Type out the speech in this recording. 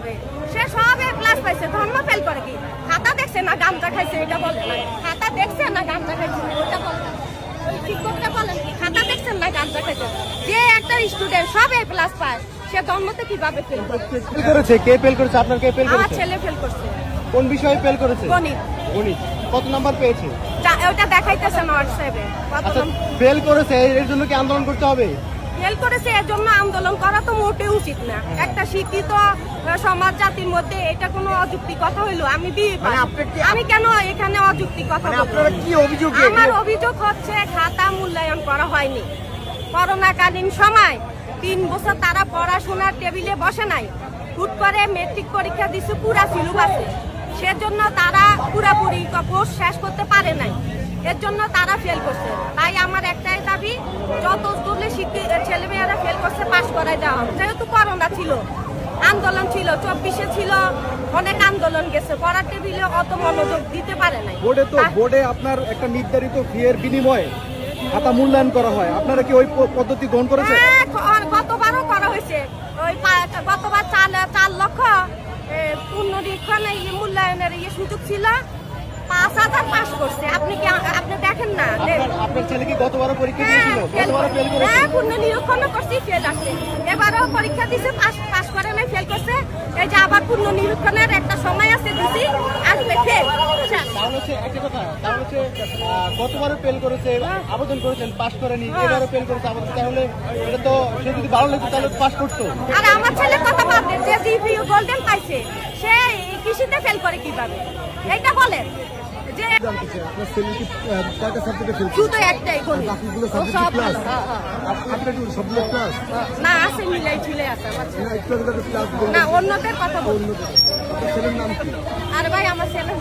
করে, সে সব এ প্লাস পাইছে, ধর্ম ফেল করে কি? খাতা দেখছে না গামছা খাইছে এটা বলে না, খাতা দেখছে না গামছা খাইছে ওটা বলে না, শিক্ষকটা বলেন কি খাতা দেখছেন না গামছা খাইছে? যে একটা স্টুডেন্ট সব এ প্লাস পায় সে ধর্মতে কিভাবে ফেল করেছে? কে ফেল করেছে? আপনার কে ফেল করেছে? আমার ছেলে ফেল করছে। কোন বিষয়ে ফেল করেছে? গণিত। গণিত। কত নাম্বার পেয়েছে? ওটা দেখাইতেছে না হোয়াটসঅ্যাপে। আচ্ছা, ফেল করেছে এর জন্য কি আন্দোলন করতে হবে? ফেল করেছে এর জন্য আন্দোলন করা তো মোটেও উচিত না। একটা শিক্ষিত সমাজ জাতির মধ্যে এটা কোনো অযৌক্তিক কথা হইলো? আমি আমি কেন এখানে অযৌক্তিক কথা বলবো? কি অভিযোগ? আমার অভিযোগ হচ্ছে খাতা মূল্যায়ন করা হয়নি। করোনাকালীন সময় 3 বছর তারা পড়াশোনার টেবিলে বসে নাই, হুট করে মেট্রিক পরীক্ষা দিচ্ছে পুরা সিলেবাসে, সেজন্য তারা পুরাপুরি কোর্স শেষ করতে পারে নাই, এর জন্য তারা ফেল করছে। তাই আমার একটাই দাবি, যত স্কুলে ছেলেমেয়েরা ফেল করছে পাশ করাই দেওয়া হবে। যেহেতু করোনা ছিল, আন্দোলন ছিল, 24-এ ছিল, অনেক আন্দোলন গেছে, পড়ার টেবিলে অত মনোযোগ দিতে পারে নাই। বোর্ডে আপনার একটা নির্ধারিত ফি এর বিনিময়ে খাতা মূল্যায়ন করা হয়, আপনারা কি ওই পদ্ধতি গ্রহণ করেছেন? গতবারও করা হয়েছে, ওই গতবার 4 লক্ষ পুনরীক্ষণ মূল্যায়নের সুযোগ ছিল, 5,000 পাস করছে। আপনি দেখেন না? আপনার ছেলে কি গতবারও পরীক্ষা দিয়েছিল? গতবারও ফেল করেছে? হ্যাঁ, পুনর্নিরীক্ষণও করছি, ফেল আসছে। এবারও পরীক্ষা দিছে, পাস করে নাই, ফেল করছে। এই যে আবার পুনর্নিরীক্ষণের একটা সময় আছে, দিছি, আসবে ফেল। গতবারও ফেল করেছে, আবেদন করেছেন, পাস করেনি, এবারও ফেল করেছে আবেদন, তাহলে এটা তো সে যদি ভালো লাগতো তাহলে পাস করতো। আর আমার ছেলে কথা বাদ দেন, যে জিপিইউ গোল্ডেন পাইছে সে কৃষিতে ফেল করে কিভাবে? এইটা বলেন। শুধু একটাই না আছে, মিলাই ছিলে আছে না, অন্যদের কথা বলুন। আর ভাই আমার ছেলে